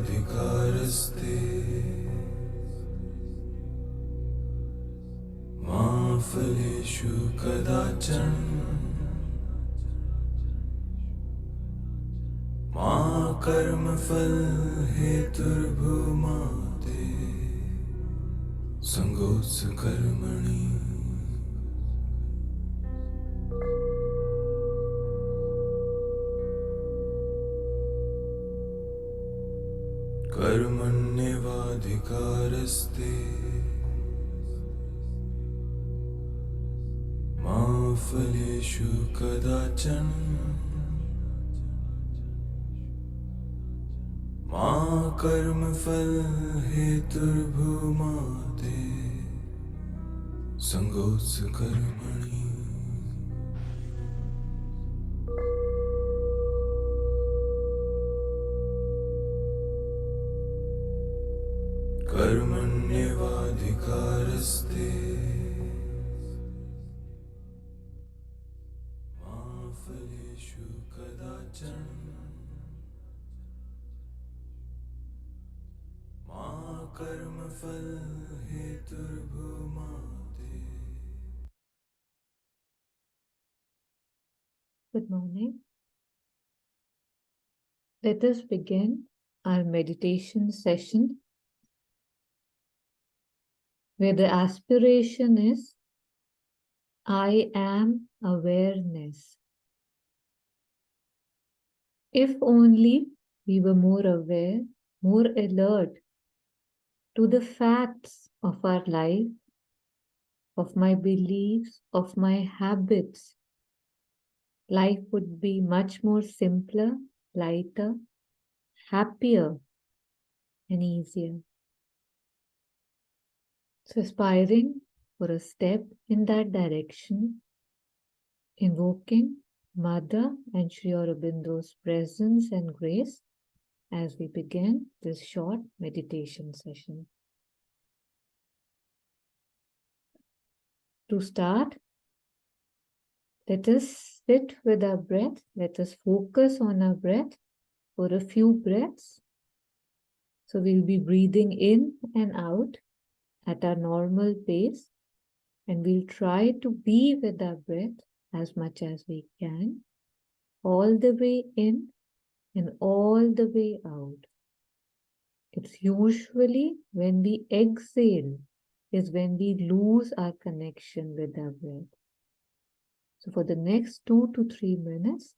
कर्मण्येवाधिकारस्ते मा फलेषु कदाचन मा कर्मफल हेतुर्भूमा ते संगोत्स कर्मणि कर्मण्येवाधिकारस्ते मा फलेषु कदाचन मा कर्मफल हेतुर्भूमा ते संगोत्स कर्मणि कर्मण्येवाधिकारस्ते मा फलेषु कदाचन मा कर्मफल हेतुर्भूमा ते. Good morning. Let us begin our meditation session where the aspiration is I am awareness. If only we were more aware, more alert to the facts of our life, of my beliefs, of my habits, life would be much more simpler, lighter, happier, and easier. So, aspiring for a step in that direction, invoking Mother and Sri Aurobindo's presence and grace as we begin this short meditation session. To start, let us sit with our breath. Let us focus on our breath for a few breaths. So we'll be breathing in and out at our normal pace, and we'll try to be with our breath as much as we can, all the way in and all the way out. It's usually when we exhale is when we lose our connection with our breath. So for the next 2 to 3 minutes,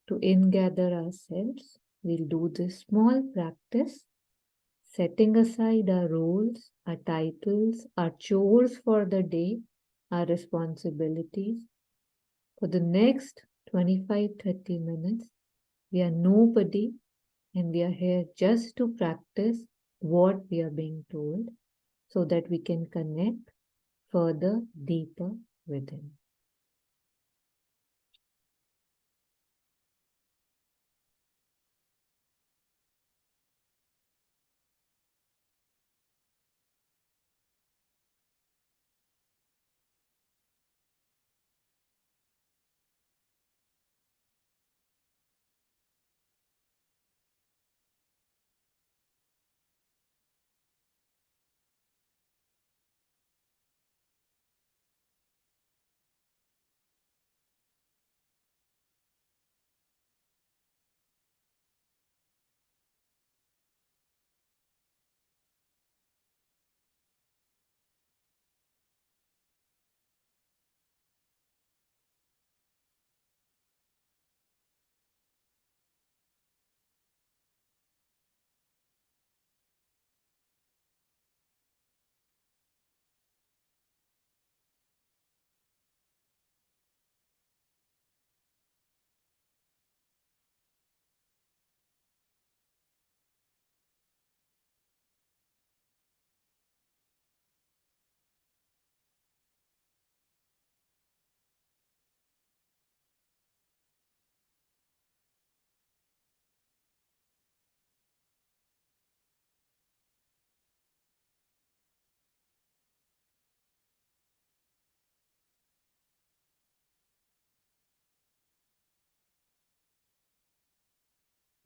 to ingather ourselves, we'll do this small practice, setting aside our roles, our titles, our chores for the day, our responsibilities. For the next 25-30 minutes, we are nobody and we are here just to practice what we are being told so that we can connect further, deeper within.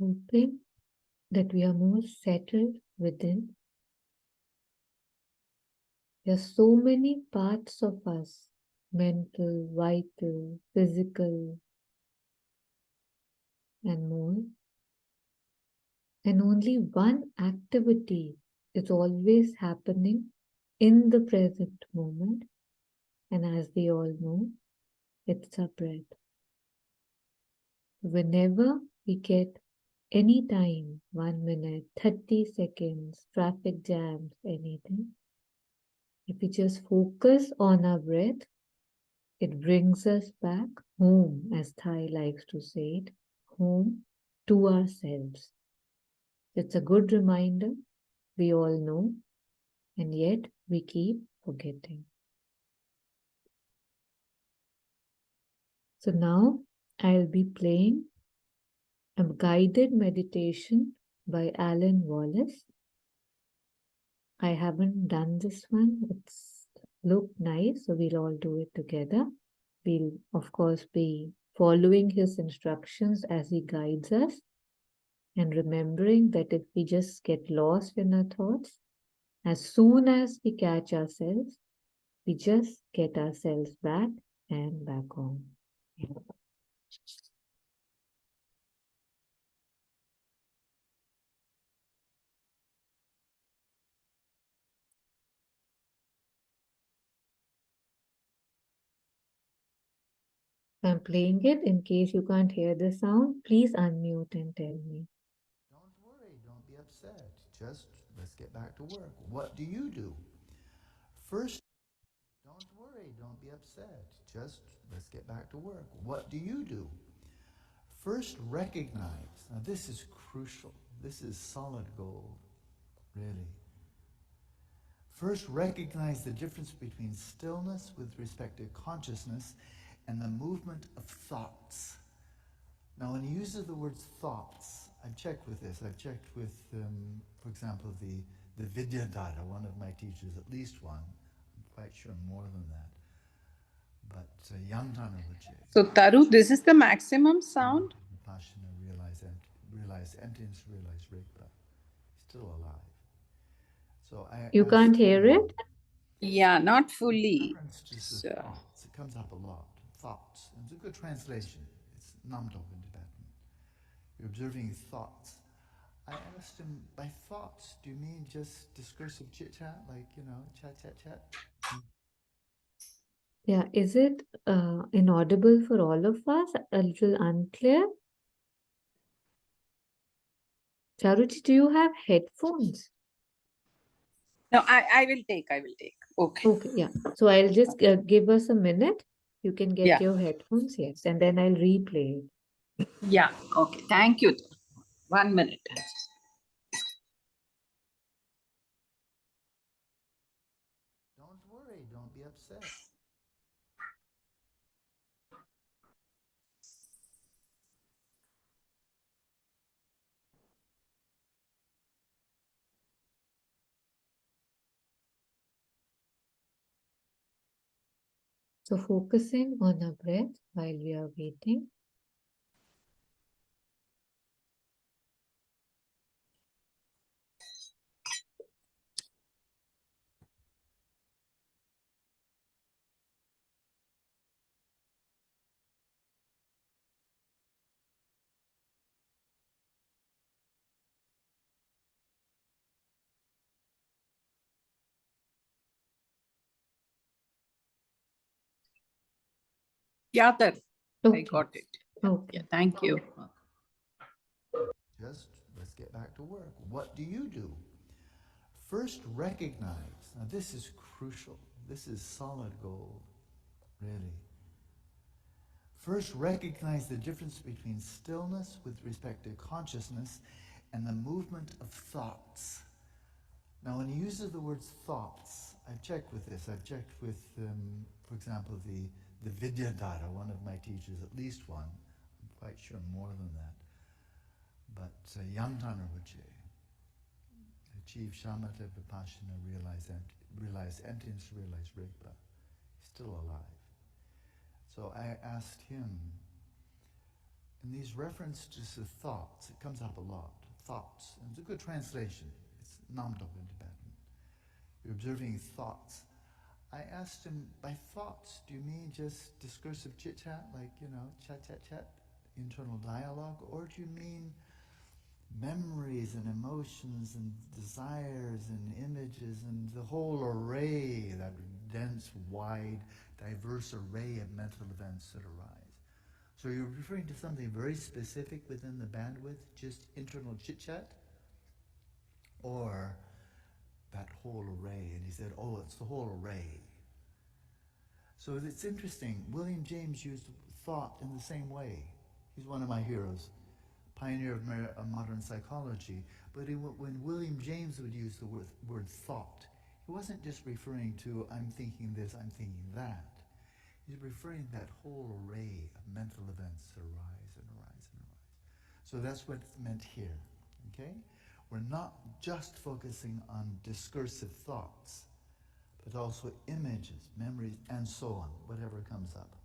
hoping that we are more settled within. There are so many parts of us, mental, vital, physical, and more. And only one activity is always happening in the present moment. And as we all know, it's our breath. Whenever we get any time, 1 minute, 30 seconds, traffic jams, anything, if we just focus on our breath, it brings us back home, as Thai likes to say it, home to ourselves. It's a good reminder, we all know, and yet we keep forgetting. So now I'll be playing a guided meditation by Alan Wallace. I haven't done this one. It's looked nice, so we'll all do it together. We'll, of course, be following his instructions as he guides us and remembering that if we just get lost in our thoughts, as soon as we catch ourselves, we just get ourselves back and back on. I'm playing it. In case you can't hear the sound, please unmute and tell me. Don't worry, don't be upset. Just let's get back to work. What do you do? First, don't worry, don't be upset. Just let's get back to work. What do you do? First, recognize. Now, this is crucial. This is solid gold, really. First, recognize the difference between stillness with respect to consciousness and the movement of thoughts. Now, when he uses the word thoughts, I've checked with this. I've checked with, for example, the Vidyadhara, one of my teachers, at least one. I'm quite sure more than that. But Yangtana Rinpoche. So, Taru, this is the maximum sound? Vipassana, realize emptiness, realize Rigpa. Still alive. So I You can't hear it? Yeah, not fully. reference to the So, thoughts. It comes up a lot. Thoughts. It's a good translation. It's namtok in Tibetan. You're observing thoughts. I asked him, by thoughts, do you mean just discursive chit chat, like, chat, chat, chat? Yeah, is it inaudible for all of us? A little unclear? Charuchi, do you have headphones? no, I will take. Okay. Okay, yeah. So I'll just give us a minute. You can get Yeah. your headphones, yes, and then I'll replay it. Yeah. Okay. Thank you. 1 minute. Don't worry, don't be upset. So focusing on our breath while we are waiting. Yeah, Taru. I Okay. got it. Okay. Yeah. Thank you. Just let's get back to work. What do you do? First, recognize. Now, this is crucial. This is solid gold, really. First, recognize the difference between stillness with respect to consciousness and the movement of thoughts. Now, when he uses the word thoughts, I've checked with this. I've checked with, for example, the Vidyadhara, one of my teachers, at least one. I'm quite sure more than that. But Yangtana Rinpoche achieved shamatha vipassana, realize emptiness, realize Rigpa. He's still alive. So I asked him, And these references to thoughts, it comes up a lot. Thoughts. And it's a good translation. It's namdok in Tibetan. You're observing thoughts. I asked him, by thoughts, do you mean just discursive chit-chat, like, chat, internal dialogue? Or do you mean memories and emotions and desires and images and the whole array, that dense, wide, diverse array of mental events that arise? So you're referring to something very specific within the bandwidth, just internal chit-chat? Or that whole array? And he said, oh, it's the whole array. So it's interesting. William James used thought in the same way. He's one of my heroes, pioneer of modern psychology. But when William James would use the word thought, he wasn't just referring to, I'm thinking this, I'm thinking that. He's referring to that whole array of mental events that arise and arise and arise. So that's what's meant here, okay? We're not just focusing on discursive thoughts, but also images, memories, and so on, whatever comes up.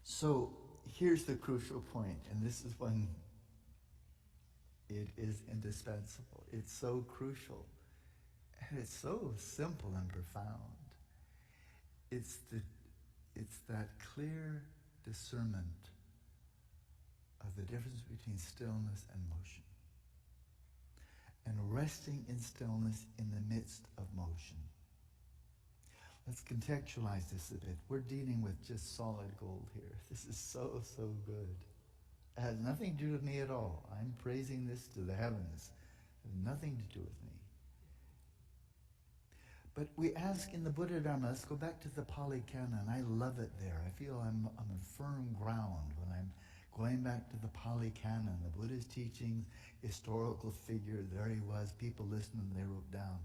So here's the crucial point, and this is when it is indispensable. It's so crucial, and it's so simple and profound. It's that clear discernment of the difference between stillness and motion, and resting in stillness in the midst of motion. Let's contextualize this a bit. We're dealing with just solid gold here. This is so, so good. It has nothing to do with me at all. I'm praising this to the heavens. It has nothing to do with me. But we ask in the Buddha Dharma, let's go back to the Pali Canon. I love it there. I feel I'm on firm ground when I'm going back to the Pali Canon. The Buddha's teachings, historical figure, there he was. People listened and they wrote down.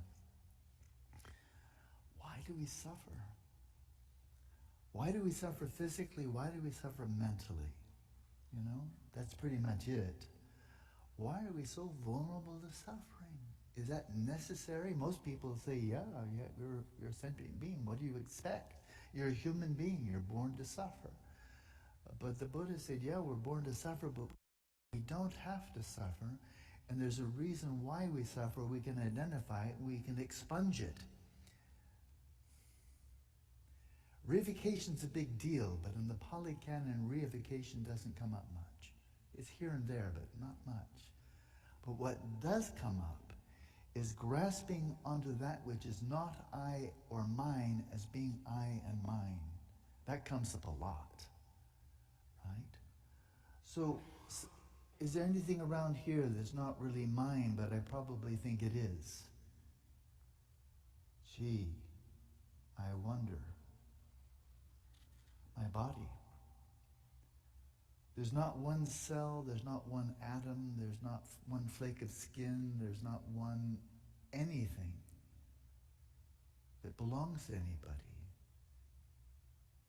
Why do we suffer? Why do we suffer physically? Why do we suffer mentally? That's pretty much it. Why are we so vulnerable to suffering? Is that necessary? Most people say, yeah, you're a sentient being. What do you expect? You're a human being. You're born to suffer. But the Buddha said, yeah, we're born to suffer, but we don't have to suffer. And there's a reason why we suffer. We can identify it. We can expunge it. Reification's a big deal, but in the Pali Canon, reification doesn't come up much. It's here and there, but not much. But what does come up is grasping onto that which is not I or mine as being I and mine. That comes up a lot, right? So, is there anything around here that's not really mine, but I probably think it is? Gee, I wonder. My body. There's not one cell, there's not one atom, there's not one flake of skin, there's not one anything that belongs to anybody.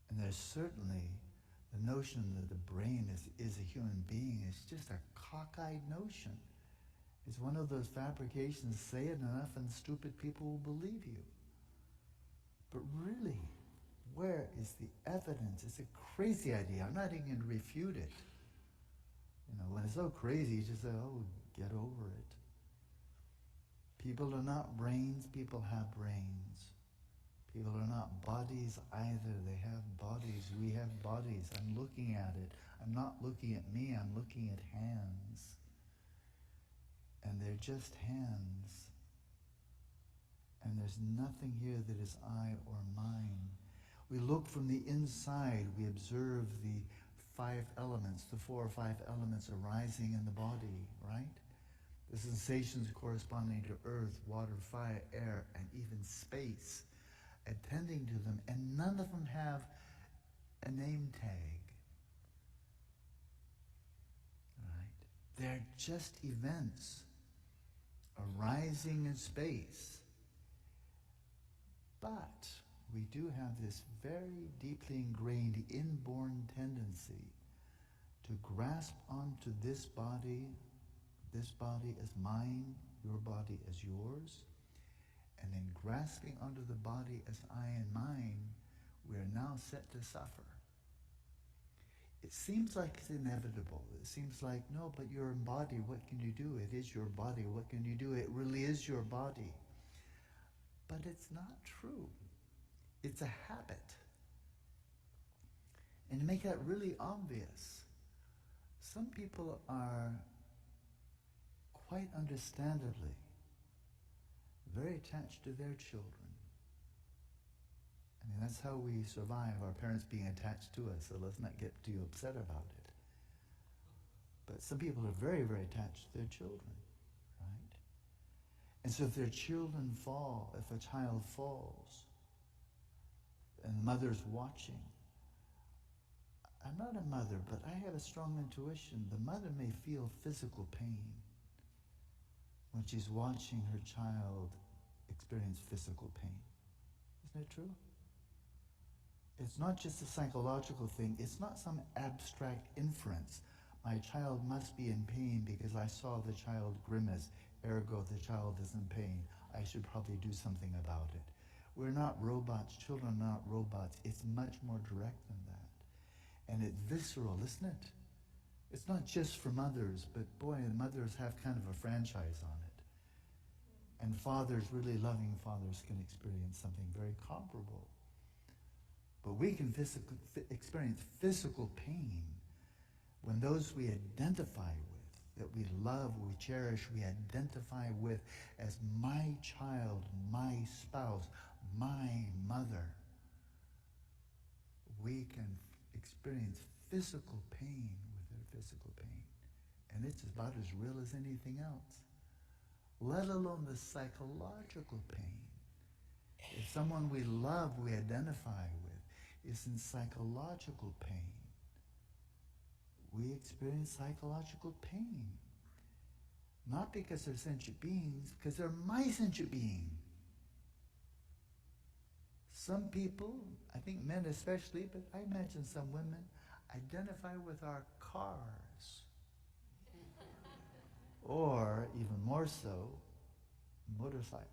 And there's certainly the notion that the brain is a human being is just a cockeyed notion. It's one of those fabrications, say it enough and stupid people will believe you. But really, where is the evidence? It's a crazy idea. I'm not even going to refute it. When it's so crazy, you just say, oh, get over it. People are not brains, people have brains. People are not bodies either. They have bodies. We have bodies. I'm looking at it. I'm not looking at me, I'm looking at hands. And they're just hands. And there's nothing here that is I or mine. We look from the inside, we observe the 5 elements, the 4 or 5 elements arising in the body, right? The sensations corresponding to earth, water, fire, air, and even space, attending to them, and none of them have a name tag, right? They're just events arising in space. But we do have this very deeply ingrained inborn tendency to grasp onto this body as mine, your body as yours, and in grasping onto the body as I and mine, we are now set to suffer. It seems like it's inevitable. It seems like, no, but your body, what can you do? It is your body, what can you do? It really is your body. But it's not true. It's a habit. And to make that really obvious, some people are quite understandably very attached to their children. I mean, that's how we survive, our parents being attached to us, so let's not get too upset about it. But some people are very, very attached to their children, right? And so if their children fall, if a child falls, and the mother's watching, I'm not a mother, but I have a strong intuition. The mother may feel physical pain when she's watching her child experience physical pain. Isn't it true? It's not just a psychological thing. It's not some abstract inference. My child must be in pain because I saw the child grimace, ergo the child is in pain. I should probably do something about it. We're not robots. Children are not robots. It's much more direct than that. And it's visceral, isn't it? It's not just for mothers, but boy, mothers have kind of a franchise on it. And fathers, really loving fathers, can experience something very comparable. But we can experience physical pain when those we identify with, that we love, we cherish, we identify with as my child, my spouse, my mother, we can experience physical pain with their physical pain. And it's about as real as anything else, let alone the psychological pain. If someone we love, we identify with, is in psychological pain, we experience psychological pain. Not because they're sentient beings, because they're my sentient being. Some people, I think men especially, but I imagine some women, identify with our cars. Or, even more so, motorcycles.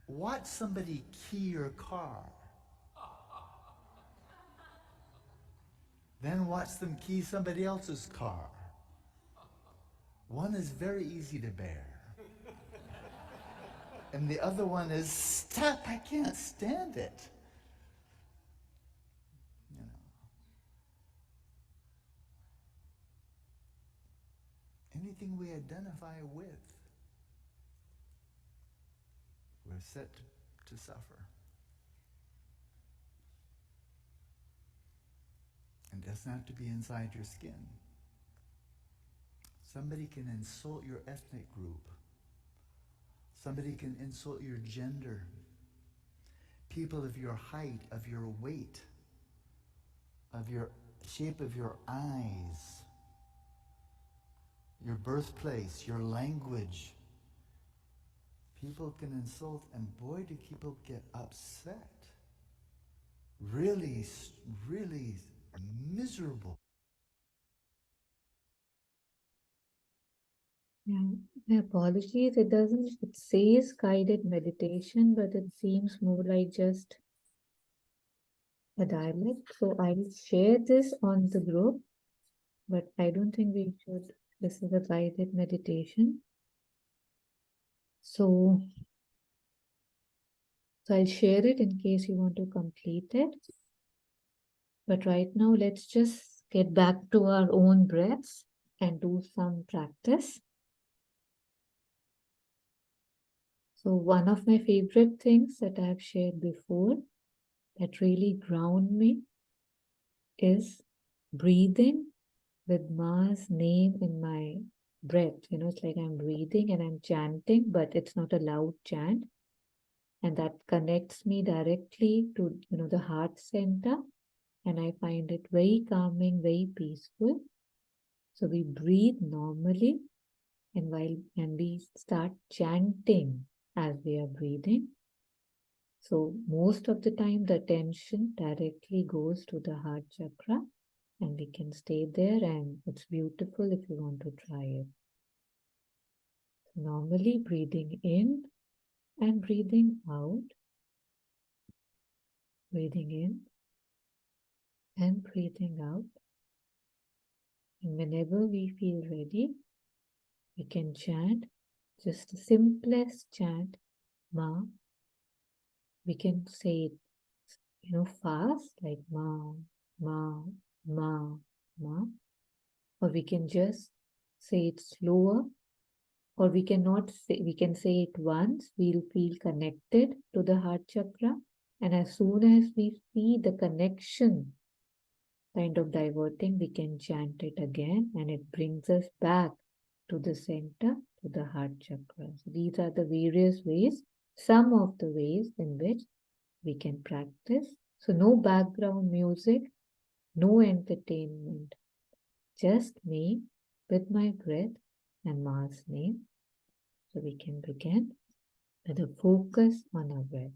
Watch somebody key your car. Then watch them key somebody else's car. One is very easy to bear. And the other one is, stop, I can't stand it. You know. Anything we identify with, we're set to suffer. And it doesn't have to be inside your skin. Somebody can insult your ethnic group. Somebody can insult your gender. People of your height, of your weight, of your shape of your eyes, your birthplace, your language. People can insult, and boy, do people get upset. Really, really miserable. Yeah, my apologies. It says guided meditation, but it seems more like just a dialect. So I'll share this on the group, but I don't think we should. This is a guided meditation. So I'll share it in case you want to complete it. But right now, let's just get back to our own breaths and do some practice. So one of my favorite things that I've shared before that really ground me is breathing with Ma's name in my breath. You know, it's like I'm breathing and I'm chanting, but it's not a loud chant. And that connects me directly to, you know, the heart center. And I find it very calming, very peaceful. So we breathe normally, and we start chanting as we are breathing. So most of the time, the attention directly goes to the heart chakra, and we can stay there, and it's beautiful if you want to try it. Normally breathing in and breathing out. Breathing in and breathing out. And whenever we feel ready, we can chant just the simplest chant, Ma. We can say it, fast, like Ma, Ma, Ma, Ma. Or we can just say it slower, or we can say it once. We'll feel connected to the heart chakra. And as soon as we see the connection kind of diverting, we can chant it again, and it brings us back to the center, to the heart chakra. So these are the various ways, some of the ways in which we can practice. So no background music, no entertainment, just me with my breath and Ma's name. So we can begin with a focus on our breath.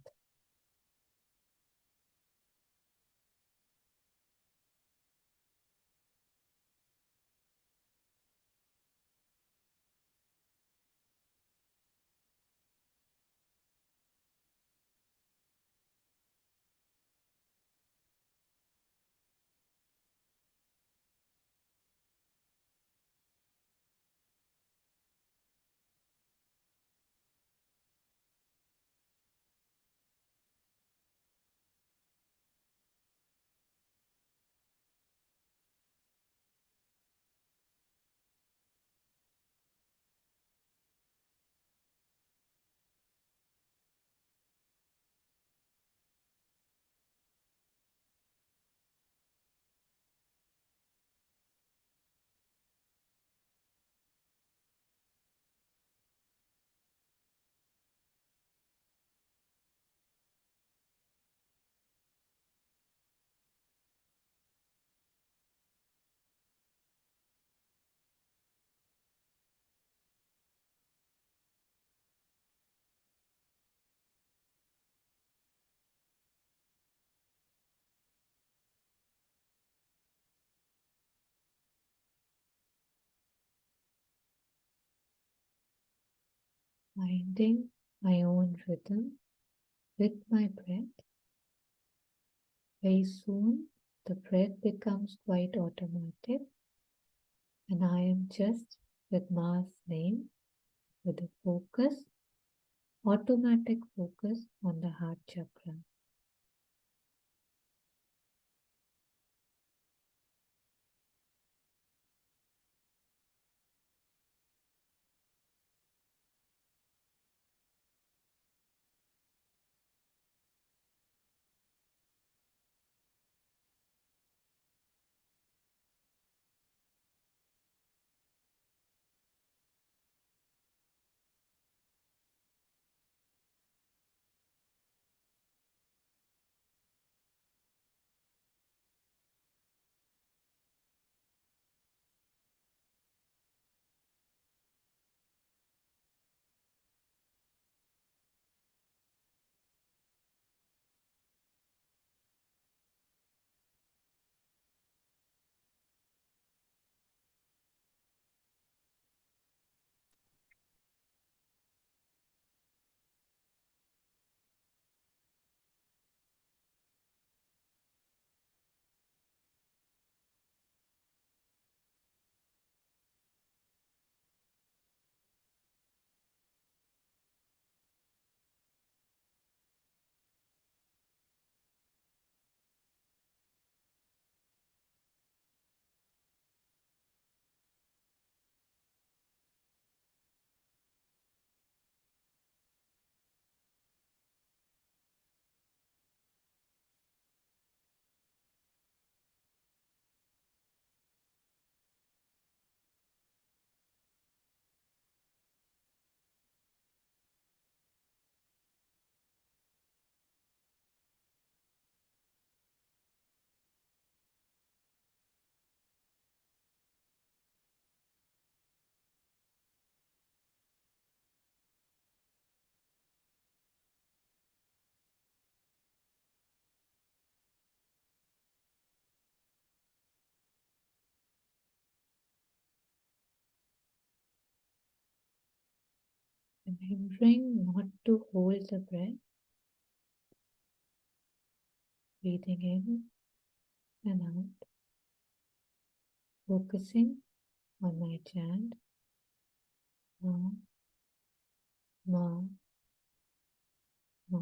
Finding my own rhythm with my breath. Very soon, the breath becomes quite automatic, and I am just with Ma's name with a focus, automatic focus on the heart chakra. Remembering not to hold the breath, breathing in and out, focusing on my chant. Ma, ma, ma.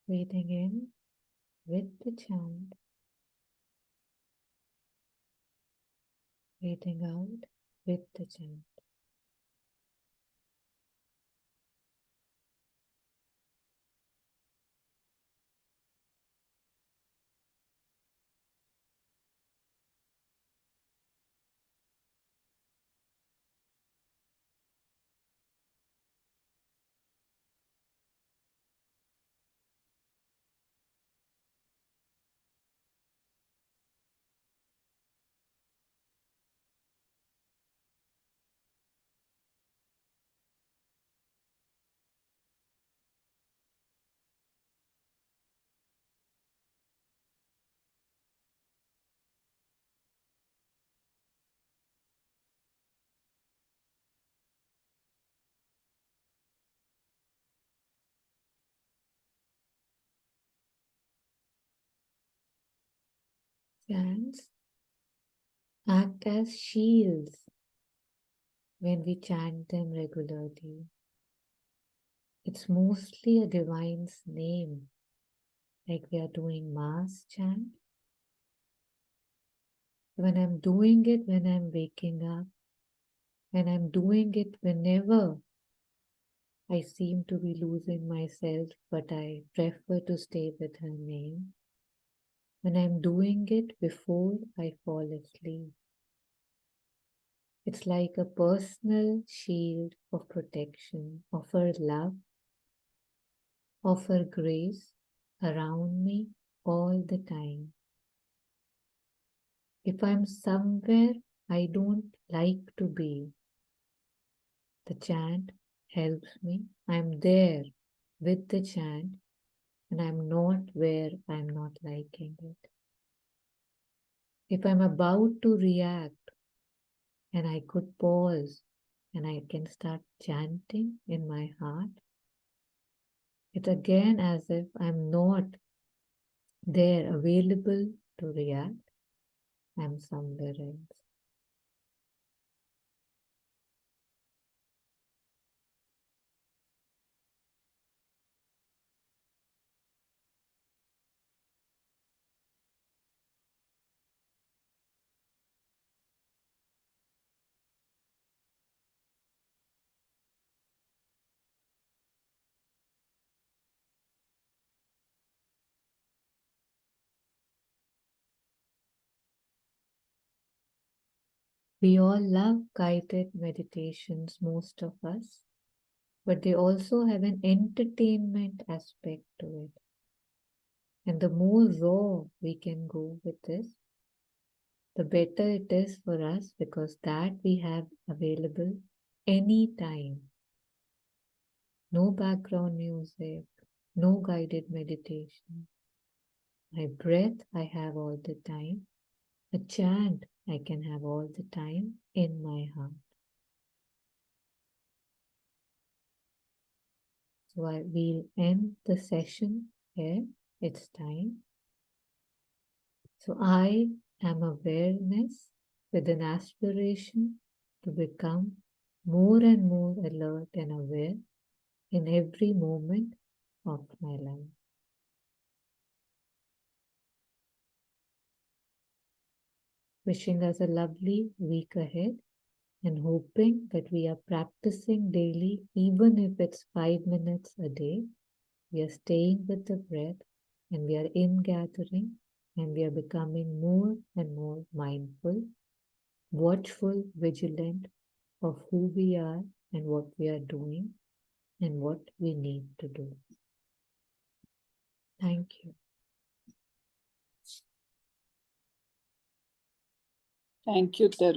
Breathing in with the chant, breathing out with the chant. Chants act as shields when we chant them regularly. It's mostly a divine's name, like we are doing mass chant. When I'm doing it when I'm waking up, when I'm doing it whenever I seem to be losing myself, but I prefer to stay with her name, when I'm doing it before I fall asleep. It's like a personal shield of protection, of her love, of her grace around me all the time. If I'm somewhere I don't like to be, the chant helps me. I'm there with the chant and I'm not where I'm not liking it. If I'm about to react and I could pause and I can start chanting in my heart, it's again as if I'm not there available to react. I'm somewhere else. We all love guided meditations, most of us, but they also have an entertainment aspect to it. And the more raw we can go with this, the better it is for us because that we have available anytime. No background music, no guided meditation. My breath I have all the time. A chant I can have all the time in my heart. So I will end the session Okay, it's time. So I am awareness with an aspiration to become more and more alert and aware in every moment of my life. Wishing us a lovely week ahead and hoping that we are practicing daily, even if it's 5 minutes a day. We are staying with the breath and we are ingathering and we are becoming more and more mindful, watchful, vigilant of who we are and what we are doing and what we need to do. Thank you. Thank you, Taru.